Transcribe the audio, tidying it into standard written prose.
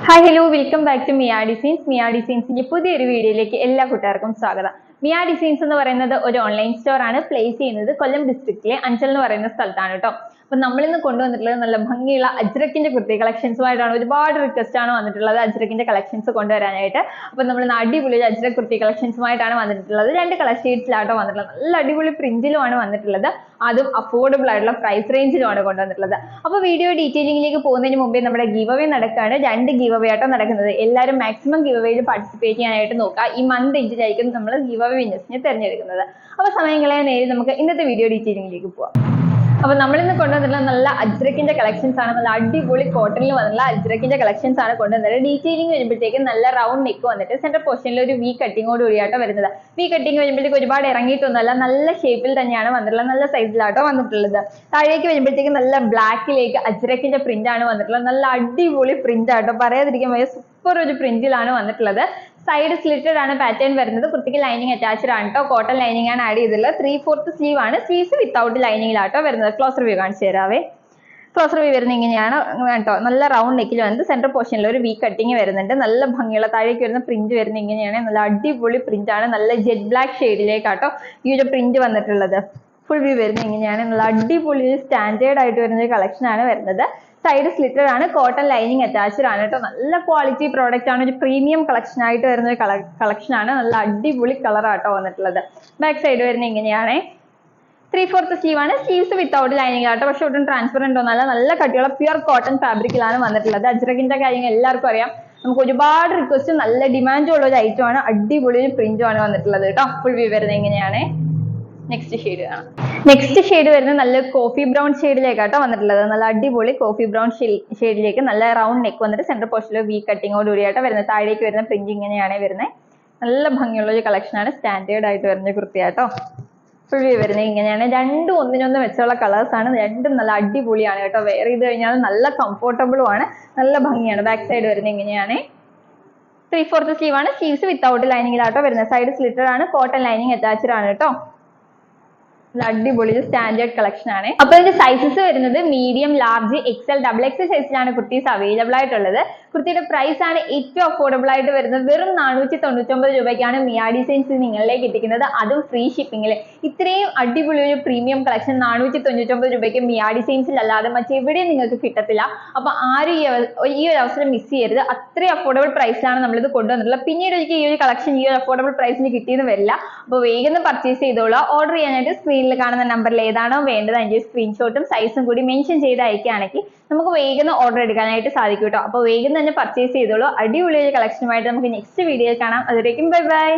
Hi hello welcome back to Mia designs. Mia ഡിസൈൻസിന്റെ പുതിയൊരു വീഡിയോയിലേക്ക് എല്ലാ കൂട്ടുകാർക്കും സ്വാഗതം. മിയ ഡിസൈൻസ് എന്ന് പറയുന്നത് ഒരു ഓൺലൈൻ സ്റ്റോർ ആണ്. പ്ലേസ് ചെയ്യുന്നത് കൊല്ലം ഡിസ്ട്രിക്റ്റിലെ അഞ്ചൽ എന്ന് പറയുന്ന സ്ഥലത്താണ് കേട്ടോ. അപ്പൊ നമ്മളിന്ന് കൊണ്ടുവന്നിട്ടുള്ളത് നല്ല ഭംഗിയുള്ള അജ്രക്കിന്റെ കുർത്തി കളക്ഷൻസുമായിട്ടാണ്. ഒരുപാട് റിക്വസ്റ്റ് ആണ് വന്നിട്ടുള്ളത് അജ്രക്കിന്റെ കളക്ഷൻസ് കൊണ്ടുവരാനായിട്ട്. അപ്പൊ നമ്മൾ അടിപൊളി അജ്രക് കുർത്തി കളക്ഷൻസുമായിട്ടാണ് വന്നിട്ടുള്ളത്. രണ്ട് കളർ ഷെയ്ഡ്സിലാട്ടോ വന്നിട്ടുള്ളത്. നല്ല അടിപൊളി പ്രിന്റിലുമാണ് വന്നിട്ടുള്ളത്. അതും അഫോർഡബിൾ ആയിട്ടുള്ള പ്രൈസ് റേഞ്ചിലുമാണ് കൊണ്ടുവന്നിട്ടുള്ളത്. അപ്പൊ വീഡിയോ ഡീറ്റെയിലിംഗിലേക്ക് പോകുന്നതിന് മുമ്പേ നമ്മുടെ ഗീവ് അവേ നടക്കുകയാണ്. രണ്ട് ഗീവ് അവേ ആട്ടോ നടക്കുന്നത്. എല്ലാവരും മാക്സിമം ഗീവ് അവേയിൽ പാർട്ടിസിപ്പേറ്റ് ചെയ്യാനായിട്ട് നോക്കുക. ഈ മന്ത് എൻഡിലായിരിക്കും നമ്മൾ ഗീവ് അവേ വിന്നേഴ്സിനെ തിരഞ്ഞെടുക്കുന്നത്. അപ്പൊ സമയം കളയാൻ നേരെ നമുക്ക് ഇന്നത്തെ വീഡിയോ ഡീറ്റെയിലിംഗിലേക്ക് പോവാം. അപ്പൊ നമ്മളിന്ന് കൊണ്ടുവന്നിട്ടുള്ള നല്ല അജ്രക്കിന്റെ കളക്ഷൻസ് ആണ്. നല്ല അടിപൊളി കോട്ടണിൽ വന്നിട്ടുള്ള അജ്രക്കിന്റെ കളക്ഷൻസ് ആണ് കൊണ്ടുവന്നത്. ഡീറ്റെയിലിംഗ് വരുമ്പോഴത്തേക്ക് നല്ല റൗണ്ട് നെക്ക് വന്നിട്ട് സെന്റർ പോർഷനിൽ ഒരു വി കട്ടിങ്ങോട് കൂടിയാട്ടോ വരുന്നത്. വി കട്ടിങ് വരുമ്പോഴത്തേക്ക് ഒരുപാട് ഇറങ്ങിയിട്ടൊന്നുമല്ല, നല്ല ഷേപ്പിൽ തന്നെയാണ് വന്നിട്ടുള്ളത്. നല്ല സൈസിലാട്ടോ വന്നിട്ടുള്ളത്. താഴേക്ക് വരുമ്പോഴത്തേക്ക് നല്ല ബ്ലാക്കിലേക്ക് അജ്രക്കിന്റെ പ്രിന്റ് ആണ് വന്നിട്ടുള്ളത്. നല്ല അടിപൊളി പ്രിന്റ് ആട്ടോ, പറയാതിരിക്കാൻ വയ്യ. സൂപ്പർ ഒരു പ്രിന്റിലാണ് വന്നിട്ടുള്ളത്. സൈഡ് സ്ലിറ്റഡ് ആണ് പാറ്റേൺ വരുന്നത്. കുർത്തിക്ക് ലൈനിങ് അറ്റാച്ച്ഡ് ആണ് കേട്ടോ. കോട്ടൺ ലൈനിങ് ആണ് ആഡ് ചെയ്തിട്ടുള്ളത്. 3/4 സ്ലീവ് ആണ്. സ്ലീവ്സ് വിത്തൗട്ട് ലൈനിങ്ങിലാട്ടോ വരുന്നത്. ക്ലോസർ വ്യൂ കാണിച്ചു തരാവേ. ക്ലോസർ വ്യൂ വരുന്നത് ഇങ്ങനെയാണ് കേട്ടോ. നല്ല റൗണ്ട് നെക്കിൽ വന്നത്. സെന്റർ പോർഷനിൽ ഒരു വി കട്ടിങ് വരുന്നുണ്ട്. നല്ല ഭംഗിയുള്ള താഴേക്ക് വരുന്ന പ്രിന്റ് വരുന്നത് ഇങ്ങനെയാണ്. നല്ല അടിപൊളി പ്രിന്റ് ആണ്. നല്ല ജെറ്റ് ബ്ലാക്ക് ഷെയ്ഡിലേക്കാട്ടോ ഈ ഒരു പ്രിന്റ് വന്നിട്ടുള്ളത്. ഫുൾ വ്യൂ വരുന്നത് ഇങ്ങനെയാണ്. നല്ല അടിപൊളി സ്റ്റാൻഡേർഡ് ആയിട്ട് വരുന്ന ഒരു കളക്ഷൻ ആണ് വരുന്നത്. സൈഡ് സ്ലിറ്റഡ് ആണ്. കോട്ടൺ ലൈനിങ് അറ്റാച്ച്ഡ് ആണ് കേട്ടോ. നല്ല ക്വാളിറ്റി പ്രോഡക്റ്റ് ആണ്. ഒരു പ്രീമിയം കളക്ഷൻ ആയിട്ട് വരുന്ന ഒരു കളക്ഷൻ ആണ്. നല്ല അടിപൊളി കളർ ആട്ടോ വന്നിട്ടുള്ളത്. ബാക്ക് സൈഡ് വരുന്നത് ഇങ്ങനെയാണ്. 3/4 സ്ലീവ് ആണ്. സ്ലീവ്സ് വിത്തൗട്ട് ലൈനിങ് ആട്ടോ. പക്ഷെ ഒട്ടും ട്രാൻസ്പെറന്റ് ഒന്നല്ല. നല്ല കട്ടിയുള്ള പ്യുർ കോട്ടൺ ഫാബ്രിക്കിലാണ് വന്നിട്ടുള്ളത്. അജ്രക്കിന്റെ കാര്യങ്ങൾ എല്ലാവർക്കും അറിയാം. നമുക്ക് ഒരുപാട് റിക്വസ്റ്റ്, നല്ല ഡിമാൻഡ് ഉള്ള ഒരു ഐറ്റം ആണ്. അടിപൊളി ഒരു പ്രിന്റും ആണ് വന്നിട്ടുള്ളത് കേട്ടോ. ഫുൾ വ്യൂ വരുന്നത് ഇങ്ങനെയാണ്. നെക്സ്റ്റ് ഷെയ്ഡ് കാണാം. നെക്സ്റ്റ് ഷെയ്ഡ് വരുന്നത് നല്ല കോഫി ബ്രൗൺ ഷെയ്ഡിലേക്കാട്ടോ വന്നിട്ടുള്ളത്. നല്ല അടിപൊളി കോഫി ബ്രൗൺ ഷെയ്ഡിലേക്ക് നല്ല റൗണ്ട് നെക്ക് വന്നിട്ട് സെന്റർ പോർഷനിൽ വി കട്ടിങ്ങോട് കൂടിയാട്ടോ വരുന്നത്. താഴേക്ക് വരുന്ന പ്രിന്റ് ഇങ്ങനെയാണ് വരുന്നത്. നല്ല ഭംഗിയുള്ള ഒരു കളക്ഷൻ ആണ്. സ്റ്റാൻഡേർഡ് ആയിട്ട് വരുന്ന കുർത്തിയാട്ടോ. ഫുൾ വ്യൂ വരുന്നത് ഇങ്ങനെയാണ്. രണ്ടും ഒന്നിനൊന്ന് വെച്ചുള്ള കളേഴ്സ് ആണ്. രണ്ടും നല്ല അടിപൊളിയാണ് കേട്ടോ. വെയർ ചെയ്ത് കഴിഞ്ഞാൽ നല്ല കംഫർട്ടബിളും ആണ്. നല്ല ഭംഗിയാണ്. ബാക്ക് സൈഡ് വരുന്നത് ഇങ്ങനെയാണ്. 3/4 സ്ലീവ് ആണ്. സ്ലീവ്സ് വിത്തൗട്ട് ലൈനിങ്ങിലാട്ടോ വരുന്നത്. സൈഡ് സ്ലിറ്റഡ് ആണ്. കോട്ടൺ ലൈനിങ് അറ്റാച്ച്ഡ് ആണ് കേട്ടോ. അടിപൊളി സ്റ്റാൻഡേർഡ് കളക്ഷൻ ആണ്. അപ്പൊ ഇതിന്റെ സൈസസ് വരുന്നത് മീഡിയം, ലാർജ്, എക്സൽ, XXL സൈസിലാണ് കുർത്തീസ് അവൈലബിൾ ആയിട്ടുള്ളത്. കുർത്തിയുടെ പ്രൈസ് ആണ് ഏറ്റവും അഫോർഡബിൾ ആയിട്ട് വരുന്നത്. വെറും 499 രൂപയ്ക്കാണ് മിയ ഡിസൈൻസ് നിങ്ങളിലേക്ക് എത്തിക്കുന്നത്. അതും ഫ്രീ ഷിപ്പിംഗിൽ. ഇത്രയും അടിപൊളി ഒരു പ്രീമിയം കളക്ഷൻ 499 രൂപയ്ക്ക് മിയ ഡിസൈൻസിൽ അല്ലാതെ മറ്റെവിടെയും നിങ്ങൾക്ക് കിട്ടത്തില്ല. അപ്പൊ ആരും ഈ ഒരു അവസരം മിസ് ചെയ്യരുത്. അത്രയും അഫോർഡബിൾ പ്രൈസിലാണ് നമ്മളിത് കൊണ്ടുവന്നിട്ടുള്ളത്. പിന്നീട് ഒരിക്കലും ഈ ഒരു കളക്ഷൻ ഈ ഒരു അഫോർഡബിൾ പ്രൈസിന് കിട്ടിയെന്ന് വരില്ല. അപ്പൊ വേഗം പർച്ചേസ് ചെയ്തോളൂ. ഓർഡർ ചെയ്യാനായിട്ട് സ്ക്രീനിൽ കാണുന്ന നമ്പറിൽ ഏതാണോ വേണ്ടത് അതിന്റെ സ്ക്രീൻഷോട്ടും സൈസും കൂടി മെൻഷൻ ചെയ്ത് അയക്കുകയാണെങ്കിൽ നമുക്ക് വേഗം ഓർഡർ എടുക്കാനായിട്ട് സാധിക്കും കേട്ടോ. അപ്പോൾ വേഗം തന്നെ പർച്ചേസ് ചെയ്തോളൂ. അടിപൊളി കളക്ഷനുമായിട്ട് നമുക്ക് നെക്സ്റ്റ് വീഡിയോയിൽ കാണാം. അതുവരേക്കും ബൈ ബൈ.